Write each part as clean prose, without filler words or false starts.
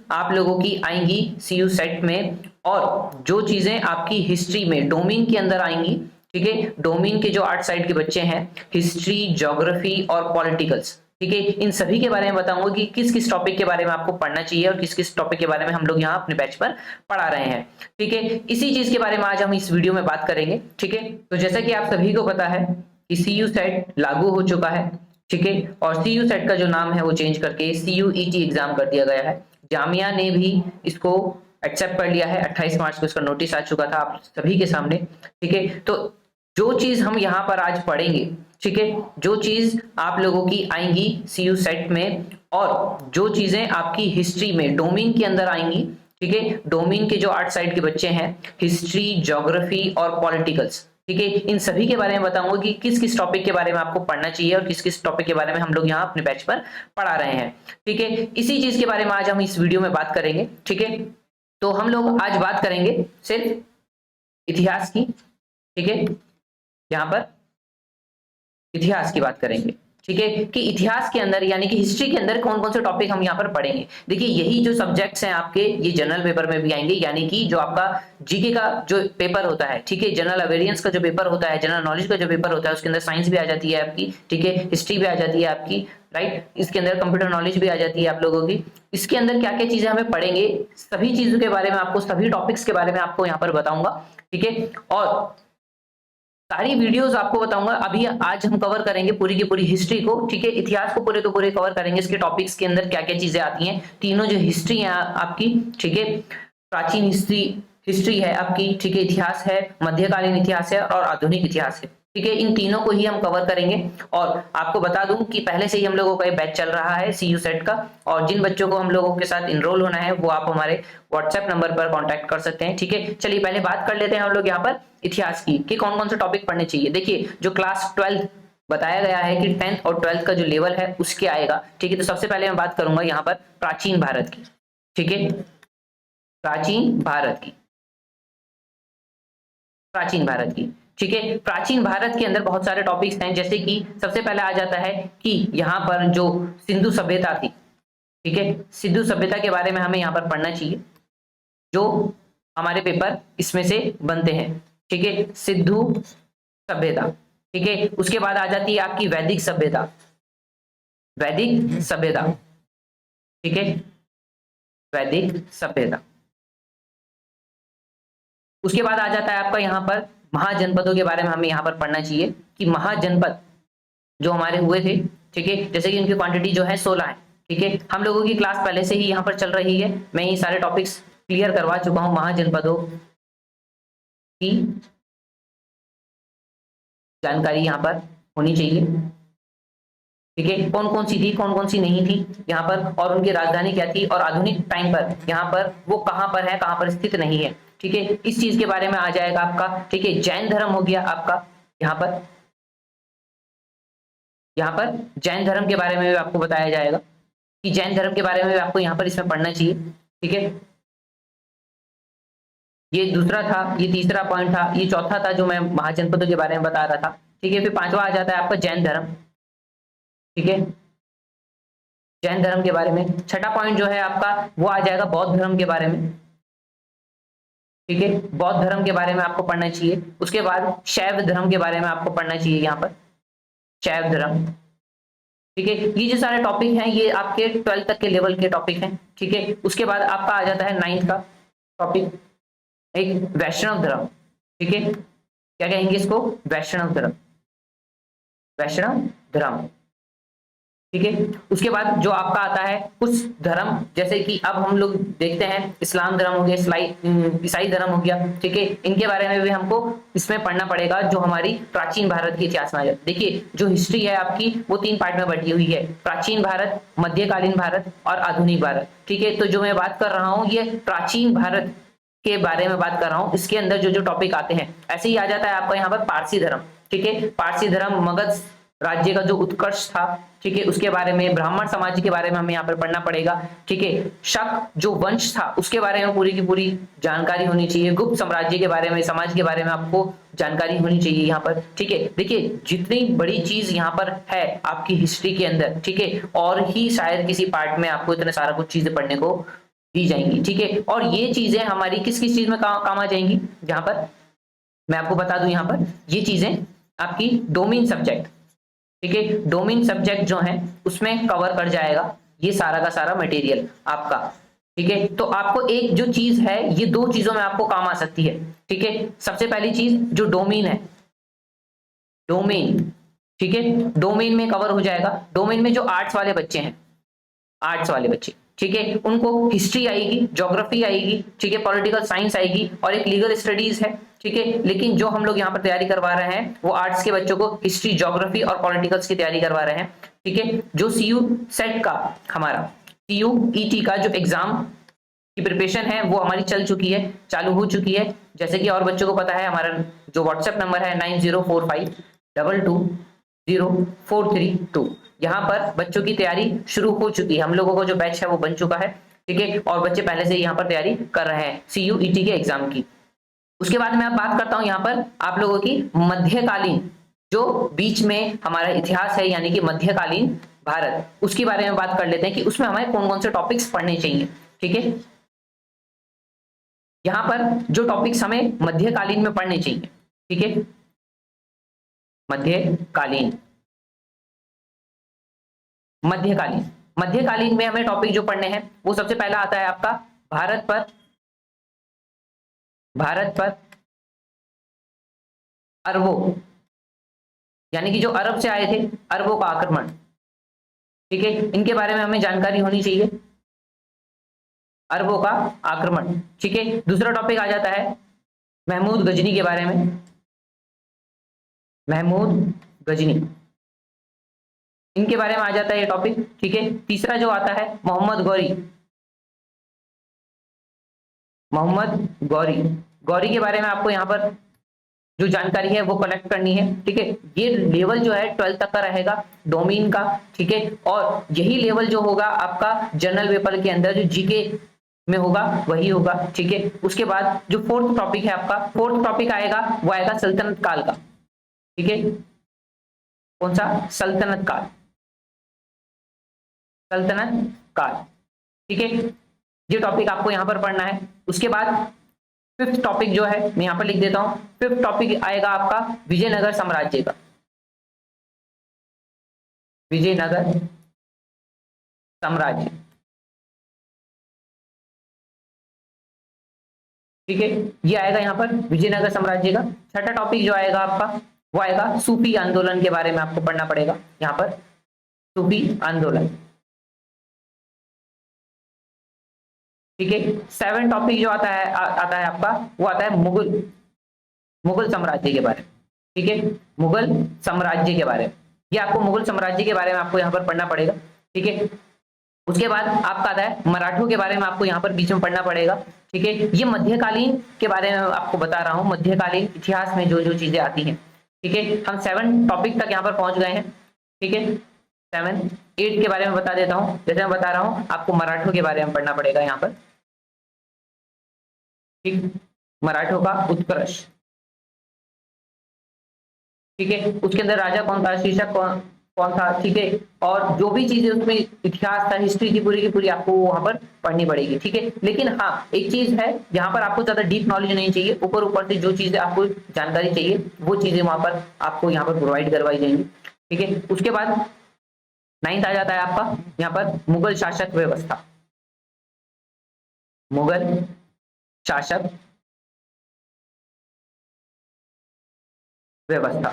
आप लोगों की आएंगी सीयू सेट में, और जो चीजें आपकी हिस्ट्री में डोमेन के अंदर आएंगी, ठीक है, डोमेन के जो 8 साइड के बच्चे हैं, हिस्ट्री, ज्योग्राफी और पॉलिटिकल्स, ठीक है, इन सभी के बारे में बताऊंगा कि किस किस टॉपिक के बारे में आपको पढ़ना चाहिए और किस किस टॉपिक के बारे में हम लोग यहाँ अपने बैच पर पढ़ा रहे हैं, ठीक है। इसी चीज के बारे में आज हम इस वीडियो में बात करेंगे, ठीक है। तो जैसा कि आप सभी को पता है कि सीयू सेट लागू हो चुका है, ठीक है, और सीयू सेट का जो नाम है वो चेंज करके सीयूईटी एग्जाम कर दिया गया है। जामिया ने भी इसको एक्सेप्ट कर लिया है, 28 मार्च को इसका नोटिस आ चुका था आप सभी के सामने, ठीक है। तो जो चीज हम यहाँ पर आज पढ़ेंगे, ठीक है, जो चीज आप लोगों की आएंगी सीयू सेट में, और जो चीजें आपकी हिस्ट्री में डोमेन के अंदर आएंगी, ठीक है, डोमेन के जो 8 साइड के बच्चे हैं, हिस्ट्री, ज्योग्राफी और पॉलिटिकल्स, ठीक है, इन सभी के बारे में बताऊंगा कि किस किस टॉपिक के बारे में आपको पढ़ना चाहिए और किस किस टॉपिक के बारे में हम लोग यहाँ अपने बैच पर पढ़ा रहे हैं, ठीक है। इसी चीज के बारे में आज हम इस वीडियो में बात करेंगे, ठीक है। तो हम लोग आज बात करेंगे सिर्फ इतिहास की, ठीक है, यहाँ पर इतिहास की बात करेंगे, ठीक है, कि इतिहास के अंदर यानी कि हिस्ट्री के अंदर कौन कौन से टॉपिक हम यहाँ पर पढ़ेंगे। देखिए यही जो सब्जेक्ट्स हैं आपके, ये जनरल पेपर में भी आएंगे, यानी कि जो आपका जीके का जो पेपर होता है, ठीक है, जनरल अवेयरनेस का जो पेपर होता है, जनरल नॉलेज का जो पेपर होता है, उसके अंदर साइंस भी आ जाती है आपकी, ठीक है, हिस्ट्री भी आ जाती है आपकी, राइट, इसके अंदर कंप्यूटर नॉलेज भी आ जाती है आप लोगों की। इसके अंदर क्या क्या चीजें हमें पढ़ेंगे, सभी चीजों के बारे में आपको, सभी टॉपिक्स के बारे में आपको यहाँ पर बताऊंगा, ठीक है, और सारी वीडियोस आपको बताऊंगा। अभी आज हम कवर करेंगे पूरी की पूरी हिस्ट्री को, ठीक है, इतिहास को पूरे के पूरे कवर करेंगे, इसके टॉपिक्स के अंदर क्या क्या चीजें आती हैं, तीनों जो हिस्ट्री है आपकी, ठीक है, प्राचीन हिस्ट्री है आपकी, ठीक है, इतिहास है, मध्यकालीन इतिहास है और आधुनिक इतिहास है, ठीक है, इन तीनों को ही हम कवर करेंगे। और आपको बता दूं कि पहले से ही हम लोगों का बैच चल रहा है सीयू सेट का, और जिन बच्चों को हम लोगों के साथ इनरोल होना है वो आप हमारे व्हाट्सएप नंबर पर कांटेक्ट कर सकते हैं, ठीक है। चलिए पहले बात कर लेते हैं हम लोग यहाँ पर इतिहास की, कि कौन कौन से टॉपिक पढ़ने चाहिए। देखिए जो क्लास 12 बताया गया है कि 10th और 12th का जो लेवल है उसके आएगा, ठीक है। तो सबसे पहले मैं बात करूंगा यहाँ पर प्राचीन भारत की, ठीक है, प्राचीन भारत की, प्राचीन भारत की, ठीक है। प्राचीन भारत के अंदर बहुत सारे टॉपिक्स हैं, जैसे कि सबसे पहले आ जाता है कि यहाँ पर जो सिंधु सभ्यता थी, ठीक है, सिंधु सभ्यता के बारे में हमें यहाँ पर पढ़ना चाहिए, जो हमारे पेपर इसमें से बनते हैं, ठीक है, सिंधु सभ्यता, ठीक है। उसके बाद आ जाती है आपकी वैदिक सभ्यता, वैदिक सभ्यता, ठीक है, वैदिक सभ्यता। उसके बाद आ जाता है आपका यहाँ पर महाजनपदों के बारे में हमें यहाँ पर पढ़ना चाहिए, कि महाजनपद जो हमारे हुए थे, ठीक है, जैसे कि उनकी क्वांटिटी जो है 16 है, ठीक है। हम लोगों की क्लास पहले से ही यहाँ पर चल रही है, मैं ये सारे टॉपिक्स क्लियर करवा चुका हूँ। महाजनपदों की जानकारी यहाँ पर होनी चाहिए, ठीक है, कौन कौन सी थी, कौन कौन सी नहीं थी यहाँ पर, और उनकी राजधानी क्या थी, और आधुनिक टाइम पर यहाँ पर वो कहाँ पर है, कहाँ पर स्थित नहीं है, ठीक है, इस चीज के बारे में आ जाएगा आपका, ठीक है। जैन धर्म हो गया आपका यहाँ पर, जैन धर्म के बारे में भी आपको बताया जाएगा, कि जैन धर्म के बारे में भी आपको यहाँ पर इसमें पढ़ना चाहिए, ठीक है। ये दूसरा था, ये तीसरा पॉइंट था, ये चौथा था जो मैं महाजनपदों के बारे में बता रहा था, ठीक है। फिर पांचवा आ जाता है आपका जैन धर्म, ठीक है, जैन धर्म के बारे में। छठा पॉइंट जो है आपका वो आ जाएगा बौद्ध धर्म के बारे में, ठीक है, बौद्ध धर्म के बारे में आपको पढ़ना चाहिए। उसके बाद शैव धर्म के बारे में आपको पढ़ना चाहिए यहाँ पर, शैव धर्म, ठीक है। ये जो सारे टॉपिक हैं ये आपके 12th तक के लेवल के टॉपिक हैं, ठीक है। उसके बाद आपका आ जाता है 9th का टॉपिक, एक वैष्णव धर्म, ठीक है, क्या कहेंगे इसको, वैष्णव धर्म, वैष्णव धर्म, ठीक है। उसके बाद जो आपका आता है कुछ धर्म, जैसे कि अब हम लोग देखते हैं इस्लाम धर्म हो गया, ईसाई धर्म हो गया, ठीक है, इनके बारे में भी हमको इसमें पढ़ना पड़ेगा, जो हमारी प्राचीन भारत के इतिहास में आ जाए। देखिए जो हिस्ट्री है आपकी वो 3 पार्ट में बटी हुई है, प्राचीन भारत, मध्यकालीन भारत और आधुनिक भारत, ठीक है। तो जो मैं बात कर रहा हूँ ये प्राचीन भारत के बारे में बात कर रहा हूँ, इसके अंदर जो जो टॉपिक आते हैं ऐसे ही आ जाता है आपका यहाँ पर पारसी धर्म, ठीक है, पारसी धर्म मगध राज्य का जो उत्कर्ष था, ठीक है, उसके बारे में, ब्राह्मण समाज के बारे में हमें यहाँ पर पढ़ना पड़ेगा, ठीक है। शक जो वंश था उसके बारे में पूरी की पूरी जानकारी होनी चाहिए, गुप्त साम्राज्य के बारे में, समाज के बारे में आपको जानकारी होनी चाहिए यहाँ पर, ठीक है। देखिए जितनी बड़ी चीज यहाँ पर है आपकी हिस्ट्री के अंदर, ठीक है, और ही शायद किसी पार्ट में आपको इतना सारा कुछ चीजें पढ़ने को दी जाएंगी, ठीक है। और ये चीजें हमारी किस किस चीज में काम आ जाएंगी, जहां पर मैं आपको बता दूं, यहां पर ये चीजें आपकी डोमेन सब्जेक्ट, ठीक है, डोमेन सब्जेक्ट जो है उसमें कवर कर जाएगा ये सारा का सारा मटेरियल आपका, ठीक है। तो आपको एक जो चीज है, ये दो चीजों में आपको काम आ सकती है, ठीक है। सबसे पहली चीज जो डोमेन है, डोमेन, ठीक है, डोमेन में कवर हो जाएगा। डोमेन में जो आर्ट्स वाले बच्चे हैं, आर्ट्स वाले बच्चे, ठीक है, उनको हिस्ट्री आएगी, ज्योग्राफी आएगी, ठीक है, पॉलिटिकल साइंस आएगी और एक लीगल स्टडीज है, ठीक है। लेकिन जो हम लोग यहाँ पर तैयारी करवा रहे हैं वो आर्ट्स के बच्चों को हिस्ट्री, ज्योग्राफी और पॉलिटिकल्स की तैयारी करवा रहे हैं, ठीक है। जो सीयू सेट का, हमारा सीयू ईटी का जो एग्जाम की प्रिपरेशन है वो हमारी चल चुकी है, चालू हो चुकी है। जैसे कि और बच्चों को पता है, हमारा जो व्हाट्सएप नंबर है 9045220432, यहाँ पर बच्चों की तैयारी शुरू हो चुकी है। हम लोगों को जो बैच है वो बन चुका है, ठीक है, और बच्चे पहले से यहाँ पर तैयारी कर रहे हैं सीयूईटी के एग्जाम की। उसके बाद मैं बात करता हूँ यहाँ पर आप लोगों की मध्यकालीन, जो बीच में हमारा इतिहास है यानी कि मध्यकालीन भारत, उसके बारे में बात कर लेते हैं कि उसमें हमें कौन कौन से टॉपिक्स पढ़ने चाहिए, ठीक है। यहां पर जो टॉपिक्स हमें मध्यकालीन में पढ़ने चाहिए, ठीक है, मध्यकालीन, मध्यकालीन, मध्यकालीन में हमें टॉपिक जो पढ़ने हैं वो सबसे पहला आता है आपका भारत पर, भारत पर अरबों, यानी कि जो अरब से आए थे, अरबों का आक्रमण, ठीक है, इनके बारे में हमें जानकारी होनी चाहिए, अरबों का आक्रमण, ठीक है। दूसरा टॉपिक आ जाता है महमूद गजनी के बारे में, महमूद गजनी, इनके बारे में आ जाता है ये टॉपिक, ठीक है। तीसरा जो आता है मोहम्मद गौरी, मोहम्मद गौरी, गौरी के बारे में आपको यहाँ पर जो जानकारी है वो कलेक्ट करनी है, ठीक है। ये लेवल जो है 12 तक का रहेगा डोमेन का, ठीक है, और यही लेवल जो होगा आपका जनरल पेपर के अंदर जो जीके में होगा वही होगा, ठीक है। उसके बाद जो फोर्थ टॉपिक है आपका, फोर्थ टॉपिक आएगा वो आएगा सल्तनत काल का, ठीक है, कौन सा, सल्तनत काल, सल्तनत काल, ठीक है, ये टॉपिक आपको यहां पर पढ़ना है। उसके बाद फिफ्थ टॉपिक जो है मैं यहां पर लिख देता हूं, फिफ्थ टॉपिक आएगा आपका विजयनगर साम्राज्य का, विजयनगर साम्राज्य, ठीक है, ये आएगा यहाँ पर विजयनगर साम्राज्य का। छठा टॉपिक जो आएगा आपका वो आएगा सूफी आंदोलन के बारे में आपको पढ़ना पड़ेगा यहाँ पर, सूफी आंदोलन, ठीक है। 7 टॉपिक जो आता है आपका वो आता है मुगल, मुगल साम्राज्य के बारे में, ठीक है, मुगल साम्राज्य के बारे में, ये आपको मुगल साम्राज्य के बारे में आपको यहाँ पर पढ़ना पड़ेगा, ठीक है। उसके बाद आपका आता है मराठों के बारे में, आपको यहाँ पर बीच में पढ़ना पड़ेगा, ठीक है। ये मध्यकालीन के बारे में आपको बता रहा हूँ, मध्यकालीन इतिहास में जो जो चीजें आती हैं, ठीक है। हम 7 टॉपिक तक यहाँ पर पहुंच गए हैं, ठीक है। 7, 8 के बारे में बता देता हूँ। जैसे मैं बता रहा हूँ आपको मराठों के बारे में पढ़ना पड़ेगा यहाँ पर, ठीक, मराठों का उत्कर्ष, ठीक है, उसके अंदर राजा कौन था, शीर्षक कौन था, ठीक है, और जो भी चीजें उसमें इतिहास था, हिस्ट्री की पूरी आपको वहां पर पढ़नी पड़ेगी, ठीक है। लेकिन हाँ एक चीज है, यहाँ पर आपको ज्यादा डीप नॉलेज नहीं चाहिए, ऊपर ऊपर से जो चीजें आपको जानकारी चाहिए वो चीजें वहां पर आपको यहाँ पर प्रोवाइड करवाई जाएंगी, ठीक है। उसके बाद 9th आ जाता है आपका यहाँ पर मुगल शासक व्यवस्था, मुगल शासक व्यवस्था,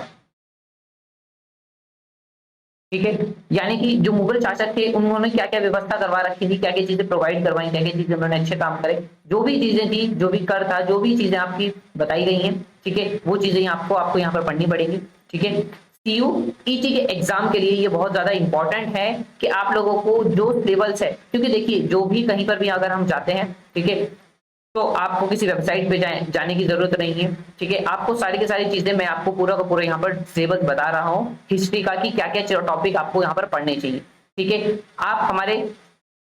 ठीक है, यानी कि जो मुगल शासक थे उन्होंने क्या क्या व्यवस्था करवा रखी थी, क्या क्या चीजें प्रोवाइड करवाई, क्या क्या चीजें उन्होंने अच्छे काम करे, जो भी चीजें थी, जो भी कर था, जो भी चीजें आपकी बताई गई हैं, ठीक है, वो चीजें आपको यहाँ पर पढ़नी पड़ेगी, ठीक है। सीयूईटी के एग्जाम के लिए ये बहुत ज्यादा इंपॉर्टेंट है कि आप लोगों को जो सिलेबस है, क्योंकि देखिए जो भी कहीं पर भी अगर हम जाते हैं, ठीक है, तो आपको किसी वेबसाइट पे जाने की जरूरत नहीं है, ठीक है। आपको सारी की सारी चीजें मैं आपको पूरा का पूरा यहाँ पर सिलेबस बता रहा हूँ हिस्ट्री का कि क्या क्या टॉपिक आपको यहाँ पर पढ़ने चाहिए, ठीक है। आप हमारे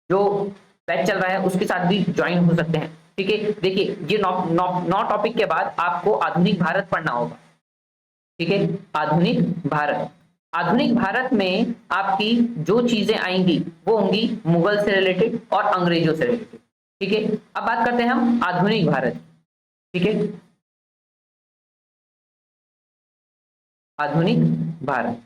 जो बैच चल रहा है उसके साथ भी ज्वाइन हो सकते हैं, ठीक है। देखिए ये 9 टॉपिक के बाद आपको आधुनिक भारत पढ़ना होगा, ठीक है, आधुनिक भारत, आधुनिक भारत में आपकी जो चीजें आएंगी वो होंगी मुगल से रिलेटेड और अंग्रेजों से रिलेटेड, ठीक है, अब बात करते हैं हम आधुनिक भारत। ठीक है, आधुनिक भारत।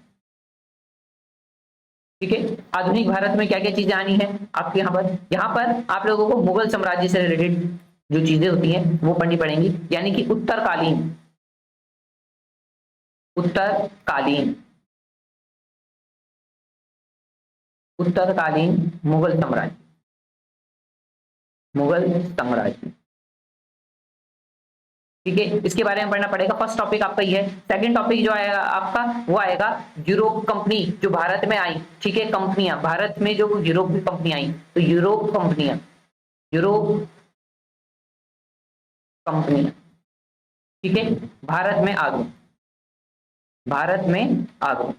ठीक है, आधुनिक भारत में क्या क्या चीजें आनी है आपके यहाँ पर आप लोगों को मुगल साम्राज्य से रिलेटेड जो चीजें होती हैं वो पढ़नी पड़ेंगी, यानी कि उत्तरकालीन, उत्तरकालीन, उत्तरकालीन मुगल साम्राज्य, मुगल साम्राज्य। ठीक है, इसके बारे में पढ़ना पड़ेगा। फर्स्ट टॉपिक आपका ये है। सेकंड टॉपिक जो आएगा आपका वो आएगा यूरोप कंपनी जो भारत में आई। ठीक है, कंपनियां भारत में जो यूरोप की कंपनी आई, तो यूरोप कंपनियां, यूरोप कंपनियां, ठीक है, भारत में आ गई, भारत में आ गई,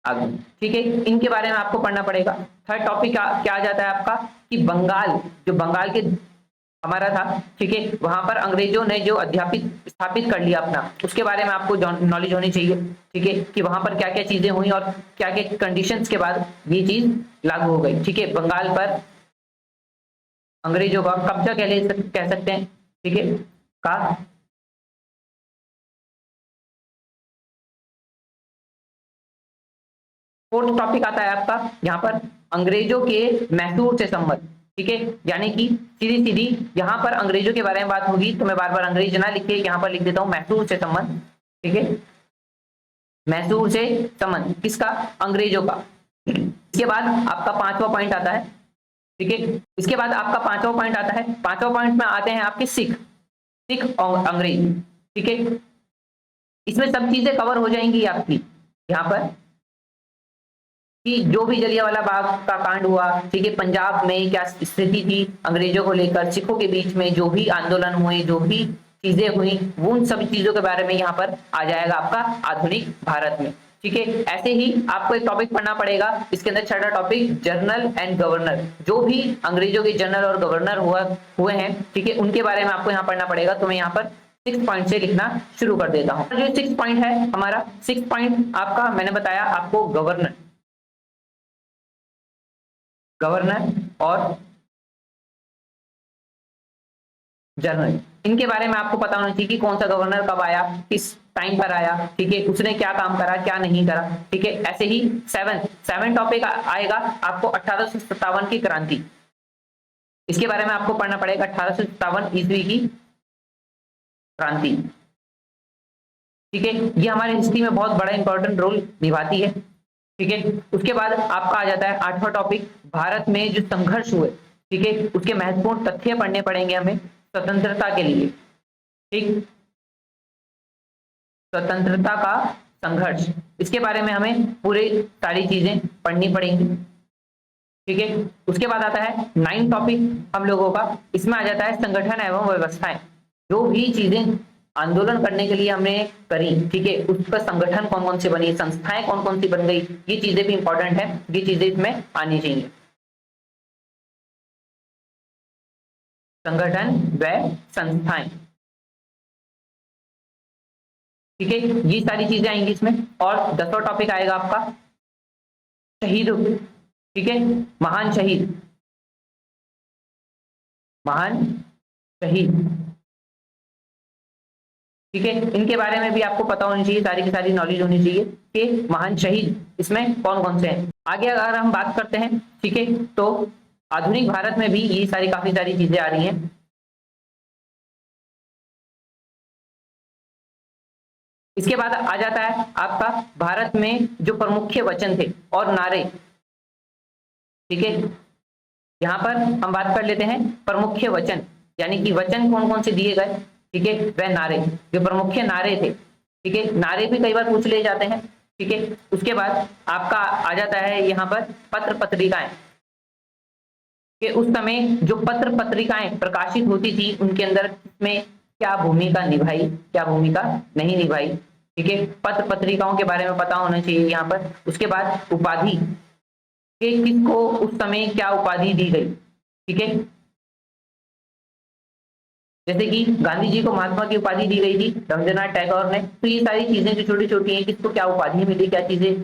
आ गई। ठीक है, इनके बारे में आपको पढ़ना पड़ेगा। थर्ड टॉपिक क्या आ जाता है आपका कि बंगाल, जो बंगाल के हमारा था, ठीक है, वहां पर अंग्रेजों ने जो अध्यापित स्थापित कर लिया अपना, उसके बारे में आपको नॉलेज होनी चाहिए। ठीक है, कि वहां पर क्या क्या चीजें हुई और क्या क्या कंडीशंस के बाद ये चीज लागू हो गई। ठीक है, बंगाल पर अंग्रेजों का कब्जा कह सकते हैं। ठीक है, का फोर्थ टॉपिक आता है आपका यहाँ पर अंग्रेजों के मैसूर से संबंध। ठीक है, यानी कि सीधी सीधी यहाँ पर अंग्रेजों के बारे में बात होगी, तो मैं बार बार अंग्रेज ना लिख के यहाँ पर लिख देता हूँ मैसूर से संबंध। ठीक है, मैसूर से संबंध किसका? अंग्रेजों का। इसके बाद आपका पांचवा पॉइंट आता है। ठीक है, इसके बाद आपका पांचवा पॉइंट आता है। पांचवा पॉइंट में आते हैं आपके सिख, सिख और अंग्रेज। ठीक है, इसमें सब चीजें कवर हो जाएंगी आपकी यहाँ पर कि जो भी जलियांवाला बाग का कांड हुआ, ठीक है, पंजाब में क्या स्थिति थी अंग्रेजों को लेकर, सिखों के बीच में जो भी आंदोलन हुए, जो भी चीजें हुई, वो उन सभी चीजों के बारे में यहाँ पर आ जाएगा आपका आधुनिक भारत में। ठीक है, ऐसे ही आपको एक टॉपिक पढ़ना पड़ेगा इसके अंदर, छठा टॉपिक जनरल एंड गवर्नर, जो भी अंग्रेजों के जनरल और गवर्नर हुए हैं, ठीक है, उनके बारे में आपको यहाँ पढ़ना पड़ेगा। तो मैं यहाँ पर 6 पॉइंट से लिखना शुरू कर देता हूँ। जो 6 पॉइंट है हमारा, 6 पॉइंट आपका मैंने बताया आपको गवर्नर, गवर्नर और जनरल, इनके बारे में आपको पता होना चाहिए कि कौन सा गवर्नर कब आया, किस टाइम पर आया। ठीक है, उसने क्या काम करा, क्या नहीं करा। ठीक है, ऐसे ही सेवन टॉपिक आएगा आपको 1857 की क्रांति, इसके बारे में आपको पढ़ना पड़ेगा। 1857 ईस्वी की क्रांति। ठीक है, ये हमारे हिस्ट्री में बहुत बड़ा इंपॉर्टेंट रोल निभाती है। ठीक है, उसके बाद आपका आ जाता है 8वां टॉपिक, भारत में जो संघर्ष हुए, ठीक है, उसके महत्वपूर्ण तथ्य पढ़ने पड़ेंगे हमें स्वतंत्रता के लिए। ठीक, स्वतंत्रता का संघर्ष, इसके बारे में हमें पूरी सारी चीजें पढ़नी पड़ेंगी। ठीक है, उसके बाद आता है 9 टॉपिक हम लोगों का, इसमें आ जाता है संगठन एवं व्यवस्थाएं, जो भी चीजें आंदोलन करने के लिए हमने करी, ठीक है, उसका संगठन कौन कौन सी बनी, संस्थाएं कौन कौन सी बन गई, ये चीजें भी इंपॉर्टेंट है, ये चीजें इसमें आनी चाहिए। संगठन व संस्थाएं, ठीक है, ये सारी चीजें आएंगी इसमें। और 10वां टॉपिक आएगा आपका शहीद। ठीक है, महान शहीद, महान शहीद। ठीक है, इनके बारे में भी आपको पता होनी चाहिए, सारी की सारी नॉलेज होनी चाहिए कि महान शहीद इसमें कौन कौन से हैं। आगे अगर हम बात करते हैं, ठीक है, तो आधुनिक भारत में भी ये सारी काफी सारी चीजें आ रही हैं। इसके बाद आ जाता है आपका भारत में जो प्रमुख वचन थे और नारे। ठीक है, यहाँ पर हम बात कर लेते हैं प्रमुख वचन, यानी कि वचन कौन कौन से दिए गए, ठीक है, वह नारे, जो प्रमुख नारे थे। ठीक है, नारे भी कई बार पूछ लिए जाते हैं। ठीक है, उसके बाद आपका आ जाता है यहाँ पर पत्र पत्रिकाएं, कि उस समय जो पत्र पत्रिकाएं प्रकाशित होती थी उनके अंदर में क्या भूमिका निभाई, क्या भूमिका नहीं निभाई। ठीक है, पत्र पत्रिकाओं के बारे में पता होना चाहिए यहाँ पर। उसके बाद उपाधि, कि किसको उस समय क्या उपाधि दी गई। ठीक है, जैसे कि गांधी जी को महात्मा की उपाधि दी गई थी रविंद्रनाथ टैगोर ने। तो ये सारी चीजें जो छोटी छोटी हैं, किसको क्या उपाधि मिली, क्या चीजें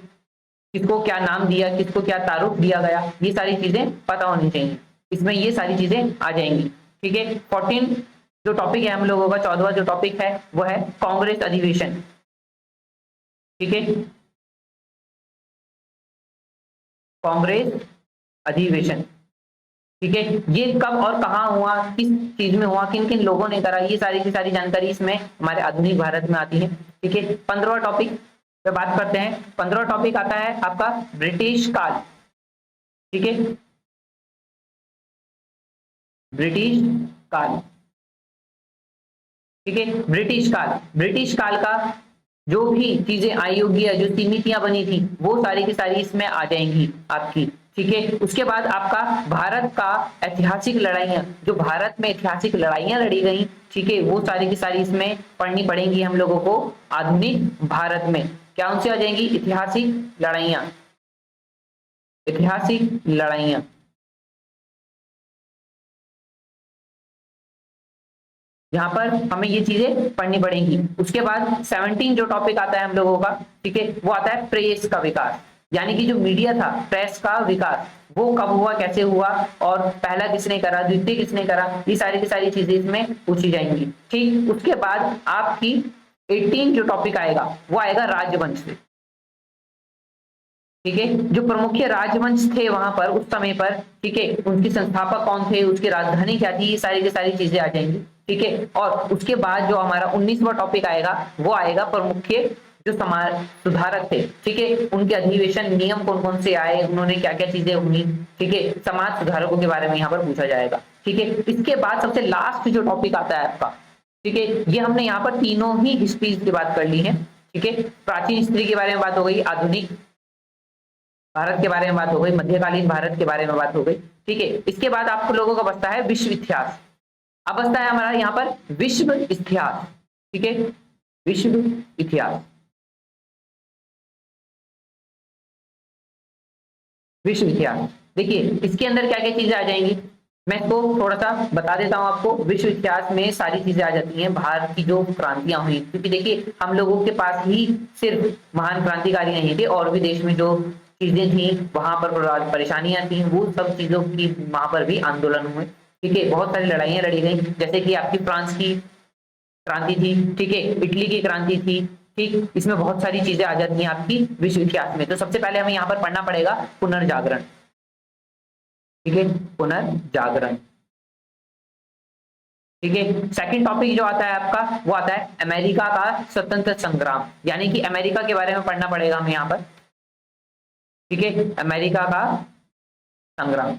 किसको क्या नाम दिया, किसको क्या तारुफ दिया गया, ये सारी चीजें पता होनी चाहिए। इसमें ये सारी चीजें आ जाएंगी। ठीक है, 14 जो टॉपिक है हम लोगों का, 14वां जो टॉपिक है वो है कांग्रेस अधिवेशन। ठीक है, कांग्रेस अधिवेशन। ठीक है, ये कब और कहाँ हुआ, किस चीज में हुआ, किन किन लोगों ने करा, ये सारी की सारी जानकारी इसमें हमारे आधुनिक भारत में आती है। ठीक है, 15वां टॉपिक पे बात करते हैं। 15वां टॉपिक आता है आपका ब्रिटिश काल। ठीक है, ब्रिटिश काल। ठीक है, ब्रिटिश काल, ब्रिटिश काल का जो भी चीजें आई होगी या जो समितियां बनी थी वो सारी की सारी इसमें आ जाएंगी आपकी। ठीक है, उसके बाद आपका भारत का ऐतिहासिक लड़ाइयां, जो भारत में ऐतिहासिक लड़ाइयां लड़ी गई, ठीक है, वो सारी की सारी इसमें पढ़नी पड़ेंगी हम लोगों को आधुनिक भारत में। क्या उनसे आ जाएंगी, ऐतिहासिक लड़ाइयां, ऐतिहासिक लड़ाइयां। यहाँ पर हमें ये चीजें पढ़नी पड़ेंगी। उसके बाद 17 जो टॉपिक आता है हम लोगों का, ठीक है, वो आता है प्रेस का विकास, यानी कि जो मीडिया था, प्रेस का विकास, वो कब हुआ, कैसे हुआ, और पहला किसने करा, द्वितीय किसने करा, ये सारी की सारी चीजें इसमें पूछी जाएंगी। ठीक, उसके बाद आपकी 18 जो टॉपिक आएगा वो आएगा राजवंश से। ठीक है, जो प्रमुख राजवंश थे वहां पर उस समय पर, ठीक है, उनके संस्थापक कौन थे, उसकी राजधानी क्या थी, ये सारी की सारी चीजें आ जाएंगी। ठीक है, और उसके बाद जो हमारा 19वां टॉपिक आएगा वो आएगा प्रमुख जो समाज सुधारक थे। ठीक है, उनके अधिवेशन नियम कौन कौन से आए, उन्होंने क्या क्या चीजें हुई। ठीक है, समाज सुधारकों के बारे में यहाँ पर पूछा जाएगा। ठीक है, इसके बाद सबसे लास्ट जो टॉपिक आता है आपका, ठीक है, ये हमने यहाँ पर तीनों ही हिस्ट्री की बात कर ली है। ठीक है, प्राचीन हिस्ट्री के बारे में बात हो गई, आधुनिक भारत के बारे में बात हो गई, मध्यकालीन भारत के बारे में बात हो गई। ठीक है, इसके बाद आप लोगों का बचता है विश्व इतिहास। अब बचता है हमारा यहाँ पर विश्व इतिहास। ठीक है, विश्व इतिहास, विश्व इतिहास। देखिए इसके अंदर क्या क्या चीजें आ जाएंगी, मैं इसको थोड़ा सा बता देता हूं आपको। विश्व इतिहास में सारी चीजें आ जाती हैं, भारत की जो क्रांतियां हुई, क्योंकि देखिए हम लोगों के पास ही सिर्फ महान क्रांतिकारी नहीं थे, और भी देश में जो चीजें थी वहां पर परेशानियां थी, वो सब चीजों की वहां पर भी आंदोलन हुए। ठीक है, बहुत सारी लड़ाइयां लड़ी गई, जैसे कि आपकी फ्रांस की क्रांति थी, ठीक है, इटली की क्रांति थी। ठीक, इसमें बहुत सारी चीजें आ जाती हैं आपकी विश्व इतिहास में। तो सबसे पहले हमें यहाँ पर पढ़ना पड़ेगा पुनर्जागरण। ठीक है, पुनर्जागरण। ठीक है, सेकंड टॉपिक जो आता है आपका वो आता है अमेरिका का स्वतंत्र संग्राम, यानी कि अमेरिका के बारे में पढ़ना पड़ेगा हमें यहाँ पर। ठीक है, अमेरिका का संग्राम,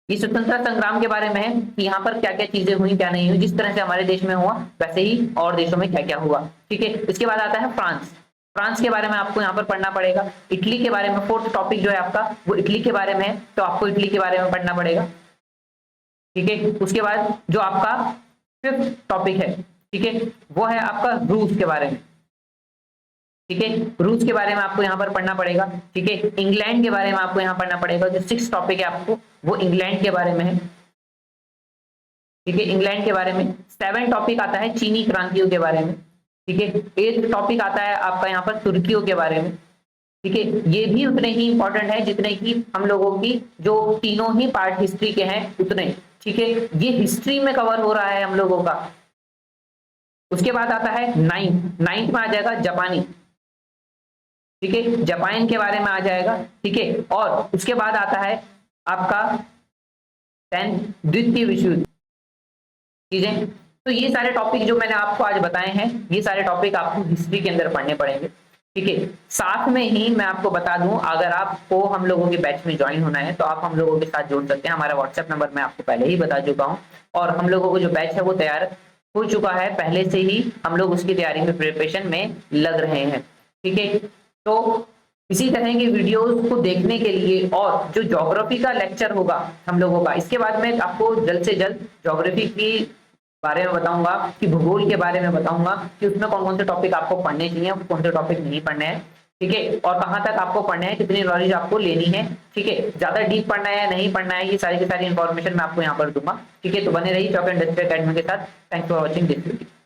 ये स्वतंत्रता संग्राम के बारे में है कि यहाँ पर क्या क्या चीजें हुई, क्या नहीं हुई, जिस तरह से हमारे देश में हुआ वैसे ही और देशों में क्या क्या हुआ। ठीक है, इसके बाद आता है फ्रांस। फ्रांस के बारे में आपको यहाँ पर पढ़ना पड़ेगा। इटली के बारे में फोर्थ टॉपिक जो है आपका वो इटली के बारे में है, तो आपको इटली के बारे में पढ़ना पड़ेगा। ठीक है, उसके बाद जो आपका फिफ्थ टॉपिक है, ठीक है, वो है आपका रूस के बारे में। ठीक है, रूस के बारे में आपको यहाँ पर पढ़ना पड़ेगा। ठीक है, इंग्लैंड के बारे में आपको यहाँ पढ़ना पड़ेगा। जो सिक्स टॉपिक है आपको वो इंग्लैंड के बारे में है। ठीक है, इंग्लैंड के बारे में। 7 टॉपिक आता है चीनी क्रांतियों के बारे में। ठीक है, 8 टॉपिक आता है आपका यहाँ पर तुर्कियों के बारे में। ठीक है, ये भी उतने ही इंपॉर्टेंट है जितने की हम लोगों की जो तीनों ही पार्ट हिस्ट्री के हैं उतने। ठीक है, ये हिस्ट्री में कवर हो रहा है हम लोगों का। उसके बाद आता है नाइन्थ में आ जाएगा जापानी। ठीक है, जापान के बारे में आ जाएगा। ठीक है, और उसके बाद आता है आपका 10 द्वितीय विश्व युद्ध। चीजें, तो ये सारे टॉपिक जो मैंने आपको आज बताए हैं, ये सारे टॉपिक आपको हिस्ट्री के अंदर पढ़ने पड़ेंगे। ठीक है, साथ में ही मैं आपको बता दूं, अगर आपको हम लोगों के बैच में ज्वाइन होना है तो आप हम लोगों के साथ जुड़ सकते हैं। हमारा व्हाट्सएप नंबर मैं आपको पहले ही बता चुका हूं, और हम लोगों को जो बैच है वो तैयार हो चुका है, पहले से ही हम लोग उसकी तैयारी में, प्रिपरेशन में लग रहे हैं। ठीक है, तो इसी तरह के वीडियोस को देखने के लिए, और जो ज्योग्राफी का लेक्चर होगा हम लोगों का, इसके बाद में आपको जल्द से जल्द ज्योग्राफी की बारे में बताऊंगा, कि भूगोल के बारे में बताऊंगा कि उसमें कौन कौन से टॉपिक आपको पढ़ने चाहिए, कौन से टॉपिक नहीं पढ़ने हैं। ठीक है, और कहाँ तक आपको पढ़ना है, कितनी नॉलेज आपको लेनी है। ठीक है, ज्यादा डीप पढ़ना है नहीं पढ़ना है, ये सारी की सारी इन्फॉर्मेशन मैं आपको यहाँ पर दूंगा। ठीक है, तो बने रही चौक एंड अकेडमी के साथ। Thanks for watching this video.